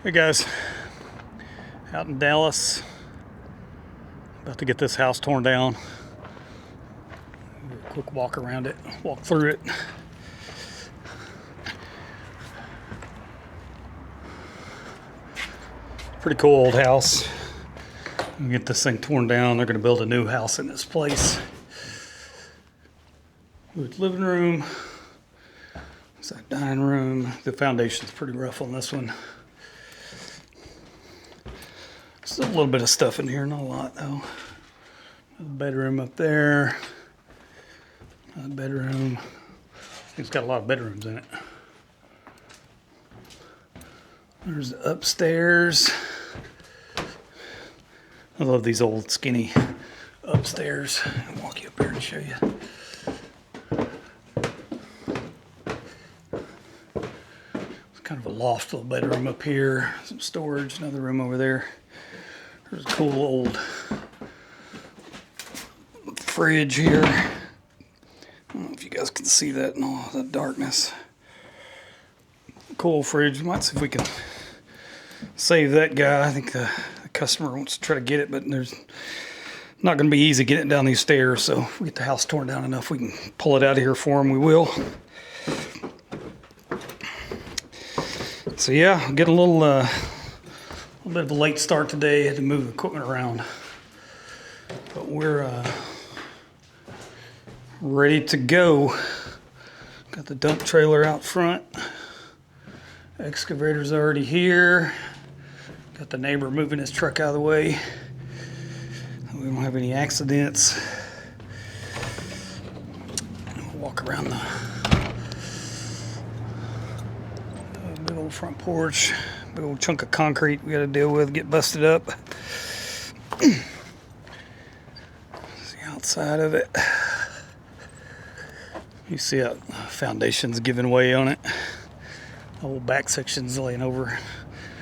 Hey guys, out in Dallas, about to get this house torn down. Do a quick walk around it, walk through it. Pretty cool old house. Get this thing torn down. They're going to build a new house in this place. With living room, it's that dining room. The foundation's pretty rough on this one. Still a little bit of stuff in here, not a lot though. Another bedroom up there. Another bedroom. It's got a lot of bedrooms in it. There's the upstairs. I love these old skinny upstairs. I'll walk you up here and show you. It's kind of a loft little bedroom up here. Some storage, another room over there. There's a cool old fridge here. I don't know if you guys can see that in all the darkness. Cool fridge. Might see if we can save that guy. I think the customer wants to try to get it, but there's not going to be easy getting it down these stairs. So if we get the house torn down enough, we can pull it out of here for him. We will. So yeah, I'll get a little bit of a late start today. Had to move equipment around, but we're ready to go. Got the dump trailer out front. Excavator's already here. Got the neighbor moving his truck out of the way. We don't have any accidents. We'll walk around the big old front porch. Big old chunk of concrete we got to deal with, get busted up. See outside of it. You see that foundation's giving way on it. The whole back section's laying over.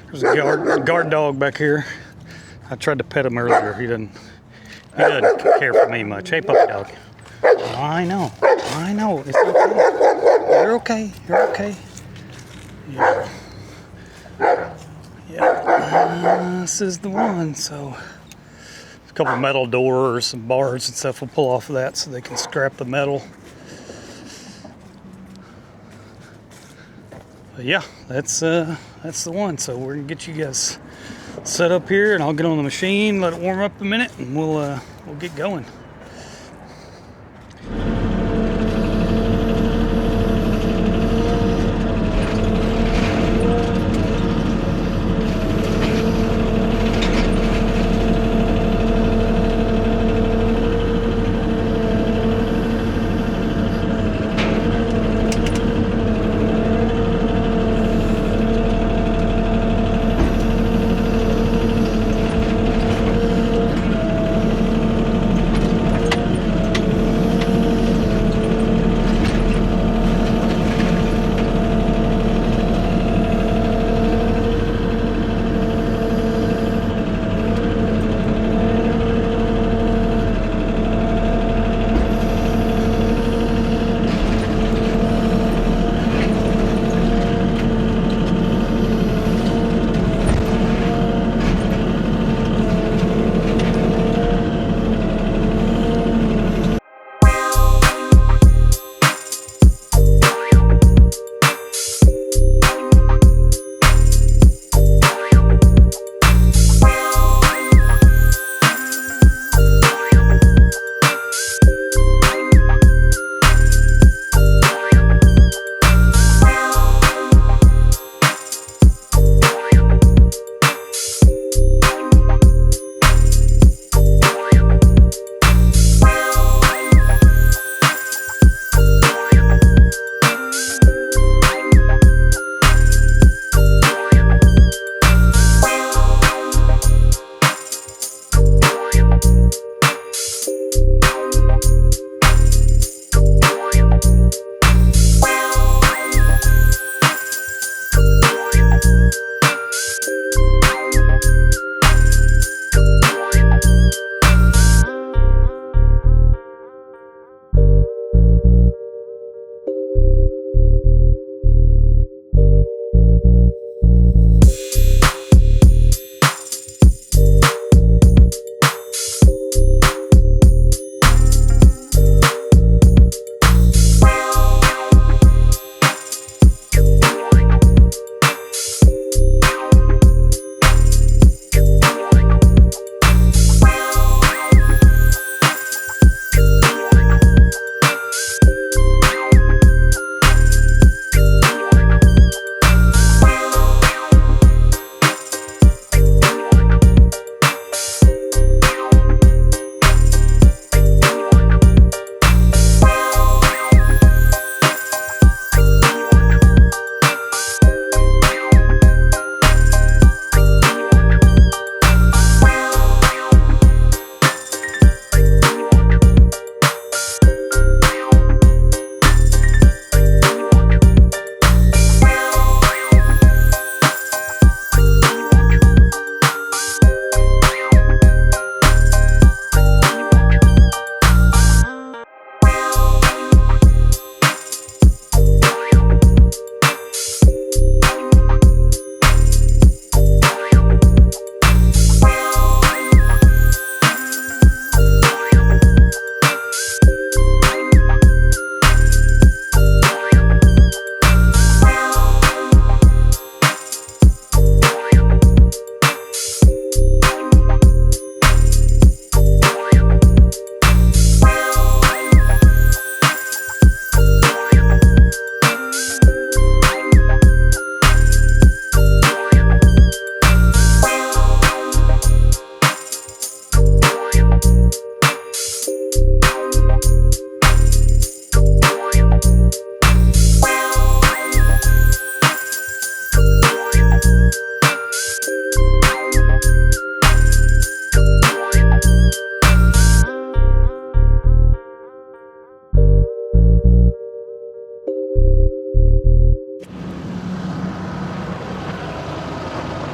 There's a guard dog back here. I tried to pet him earlier. He doesn't care for me much. Hey, puppy dog. I know. It's okay. You're okay. You're okay. Yeah. This is the one. So a couple of metal doors, some bars and stuff. We'll pull off of that so they can scrap the metal. But yeah, that's the one. So we're gonna get you guys set up here, and I'll get on the machine, let it warm up a minute, and we'll get going.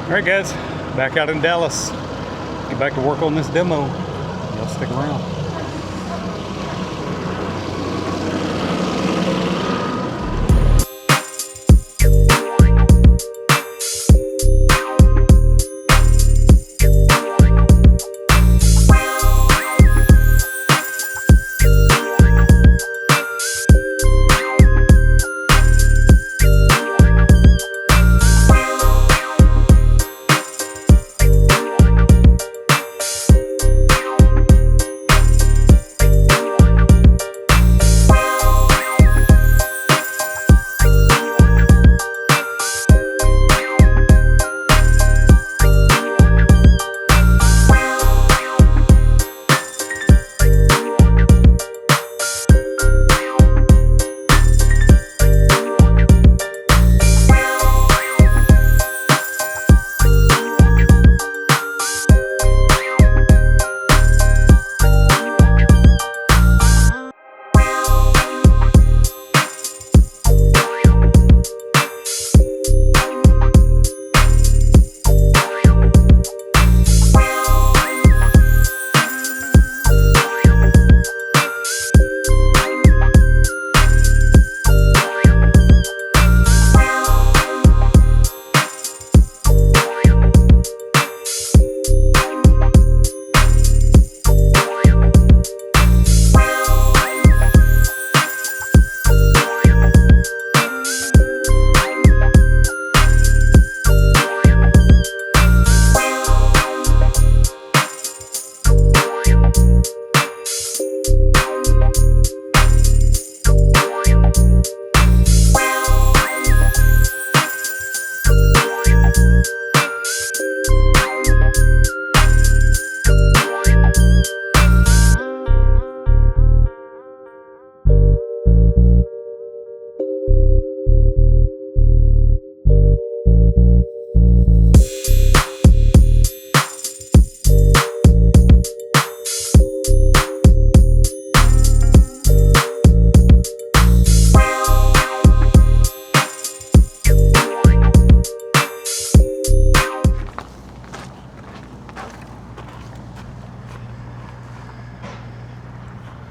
All right, guys, back out in Dallas. Get back to work on this demo. Y'all stick around.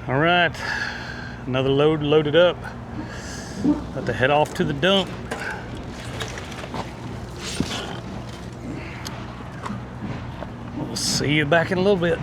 All right, another load loaded up. About to head off to the dump. We'll see you back in a little bit.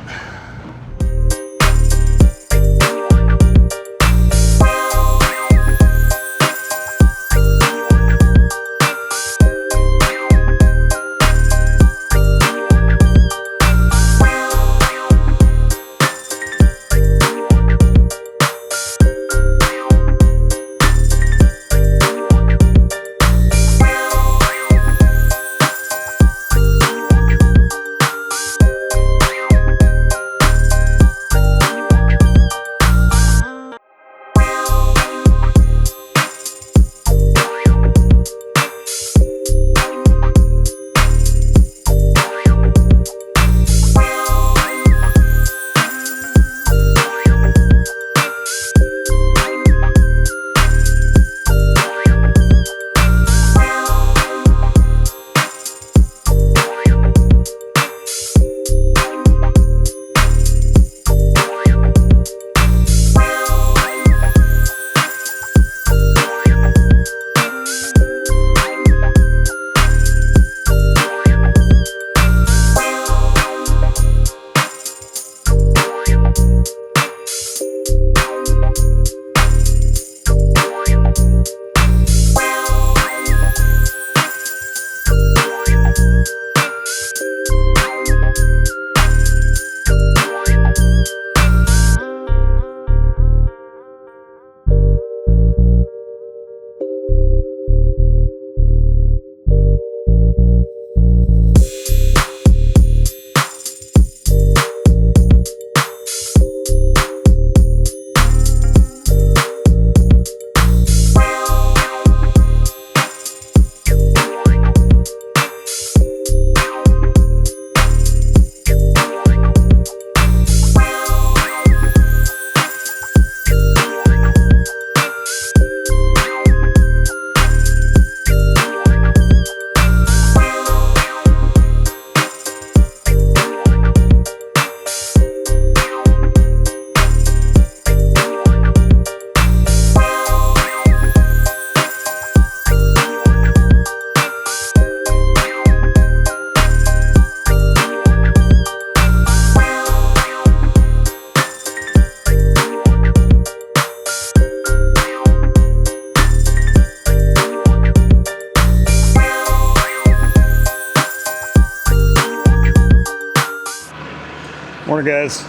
Morning, guys.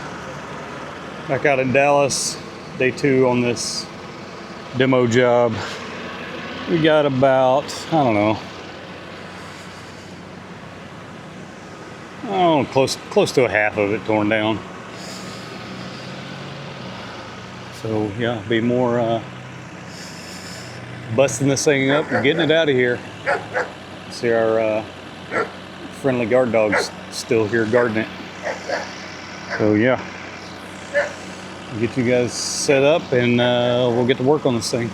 Back out in Dallas, day 2 on this demo job. We got about, I don't know, close to a half of it torn down. So yeah, be more busting this thing up and getting it out of here. See our friendly guard dog's still here guarding it. So yeah, I'll get you guys set up and we'll get to work on this thing.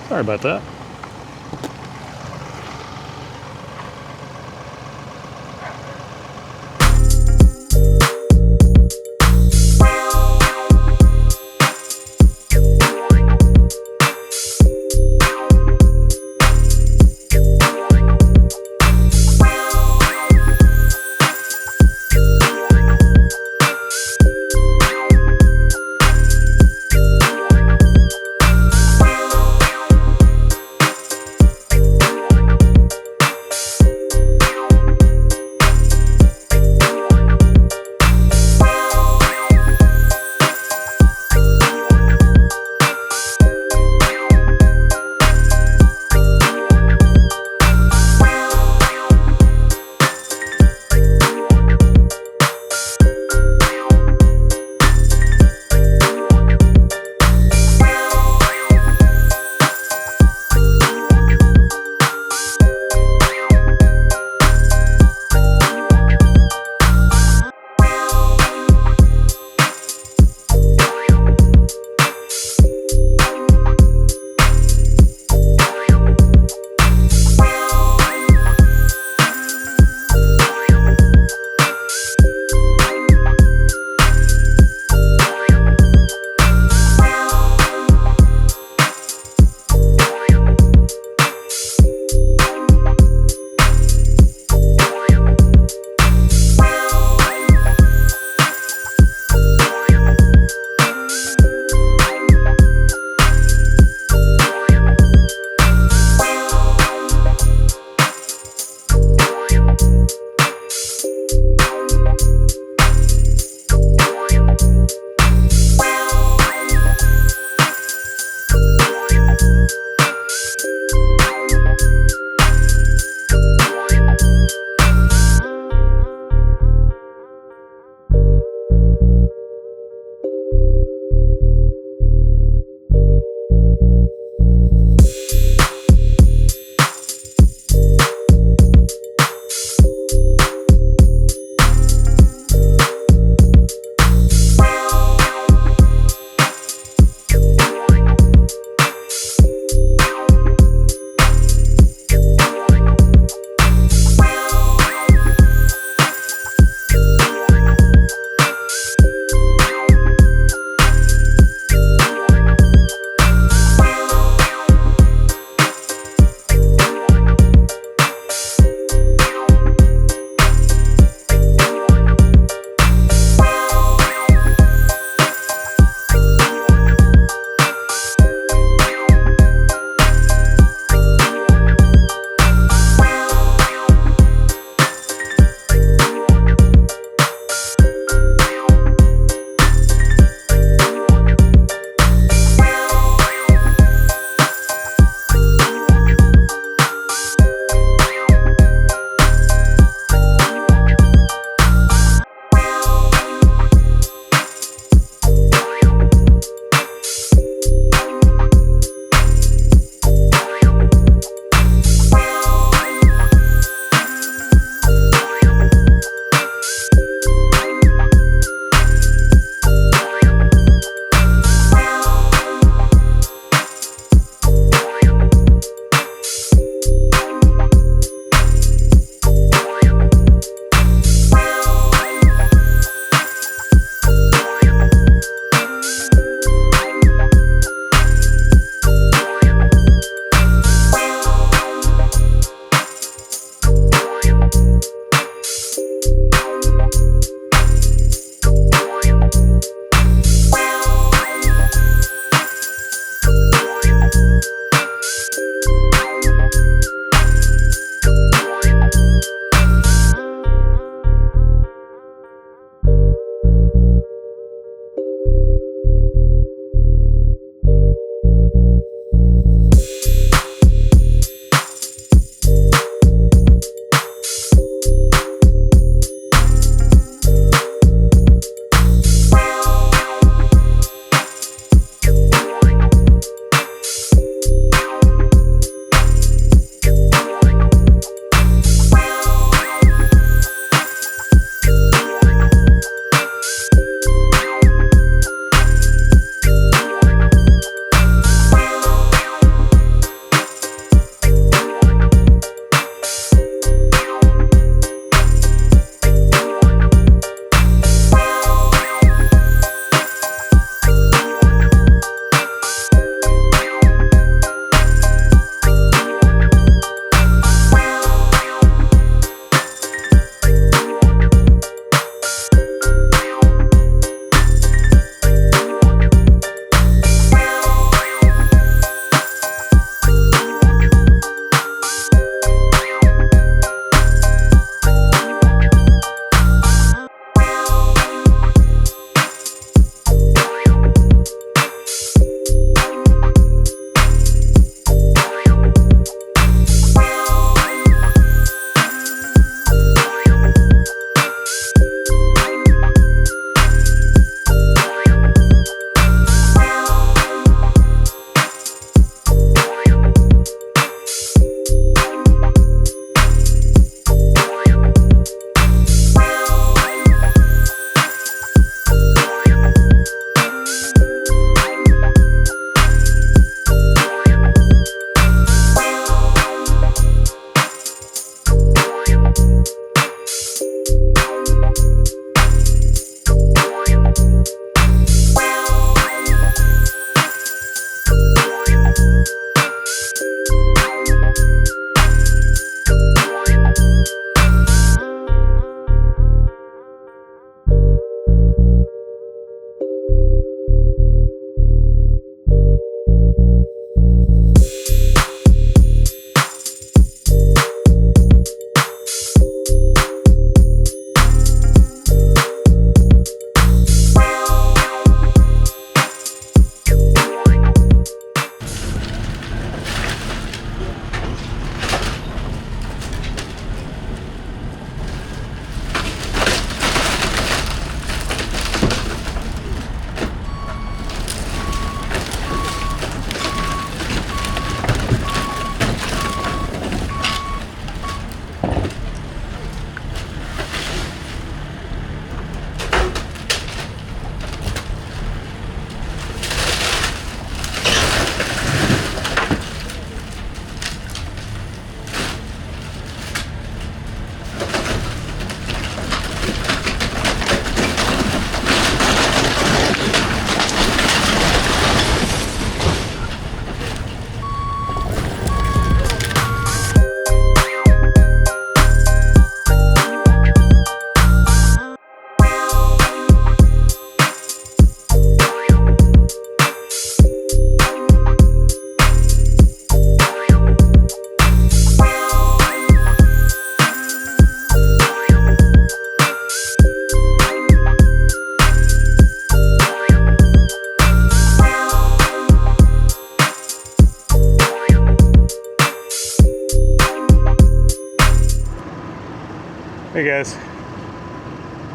Sorry about that.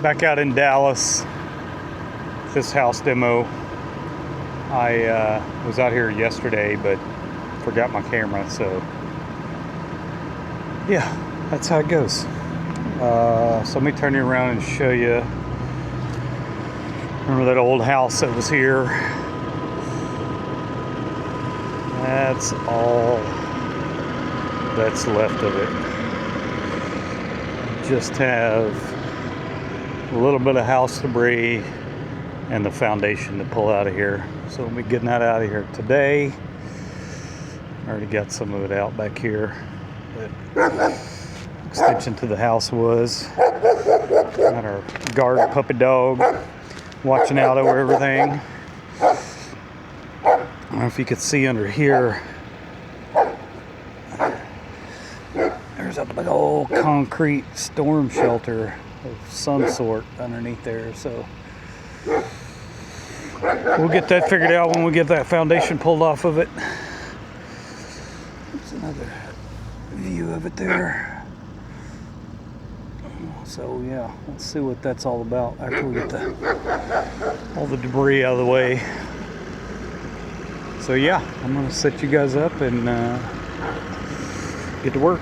Back out in Dallas, this house demo. I was out here yesterday, but forgot my camera, so yeah, that's how it goes. So let me turn you around and show you. Remember that old house that was here? That's all that's left of it. Just have a little bit of house debris and the foundation to pull out of here. So we'll be getting that out of here today. Already got some of it out back here. But extension to the house was. Got our guard puppy dog watching out over everything. I don't know if you could see under here. There's a big old concrete storm shelter of some sort underneath there. So we'll get that figured out when we get that foundation pulled off of it. There's another view of it there. So yeah, let's see what that's all about after we get all the debris out of the way. So yeah, I'm gonna set you guys up and get to work.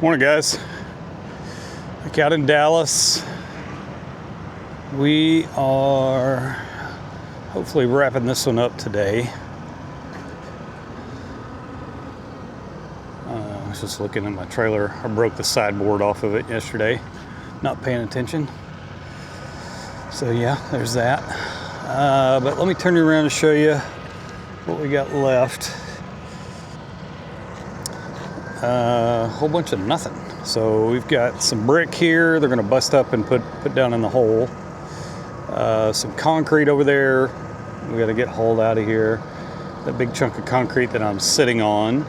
Morning, guys. Back out in Dallas. We are hopefully wrapping this one up today. I was just looking at my trailer. I broke the sideboard off of it yesterday, not paying attention. So yeah, there's that. But let me turn you around and show you what we got left. A whole bunch of nothing. So we've got some brick here. They're going to bust up and put down in the hole. Some concrete over there. We got to get hauled out of here. That big chunk of concrete that I'm sitting on,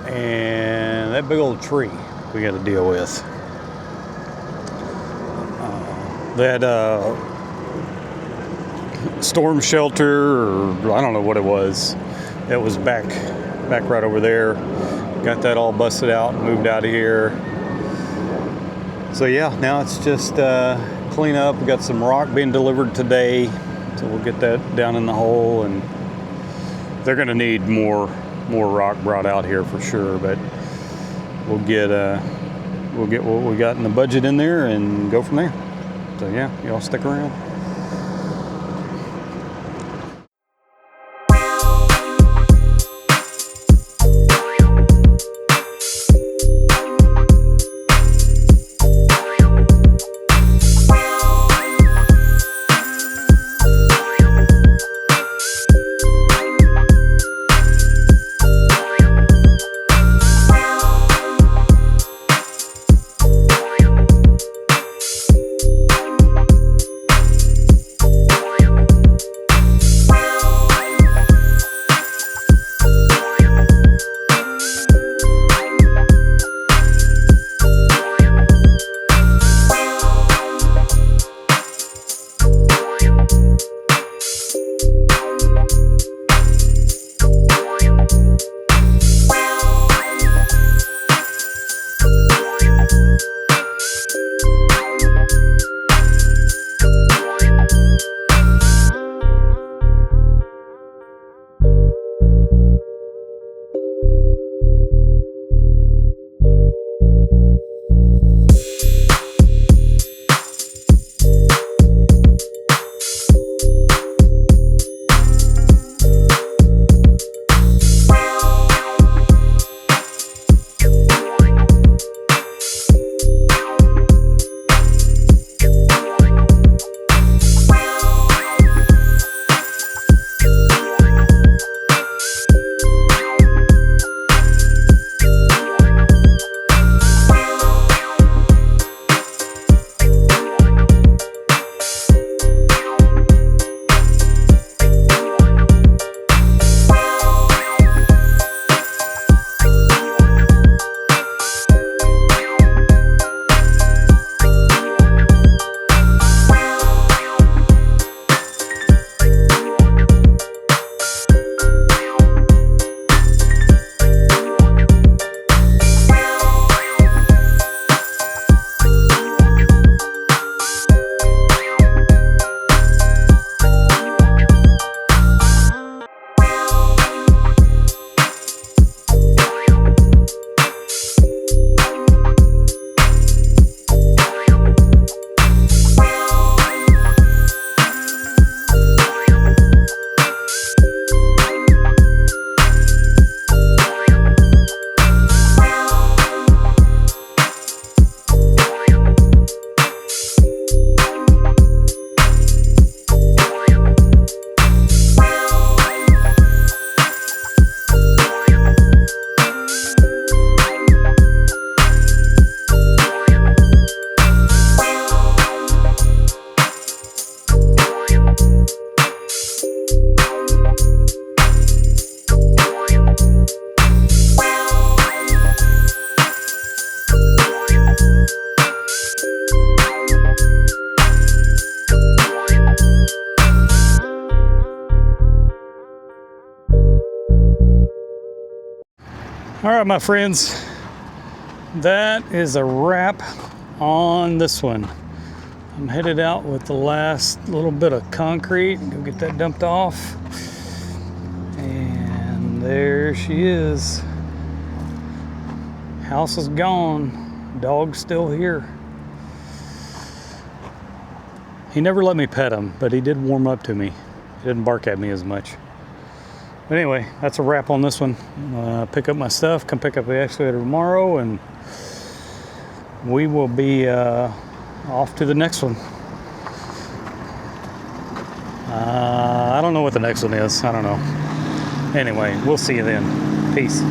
and that big old tree we got to deal with. That storm shelter, or I don't know what it was. It was back right over there. Got that all busted out and moved out of here. So yeah, now it's just clean up. We got some rock being delivered today, so we'll get that down in the hole, and they're gonna need more rock brought out here for sure, but we'll get what we got in the budget in there and go from there. So yeah, y'all stick around. All right, my friends, that is a wrap on this one. I'm headed out with the last little bit of concrete. Go get that dumped off. And there she is. House is gone. Dog's still here. He never let me pet him, but he did warm up to me. He didn't bark at me as much. But anyway, that's a wrap on this one. Pick up my stuff, come pick up the excavator tomorrow, and we will be off to the next one. I don't know what the next one is. I don't know. Anyway, we'll see you then. Peace.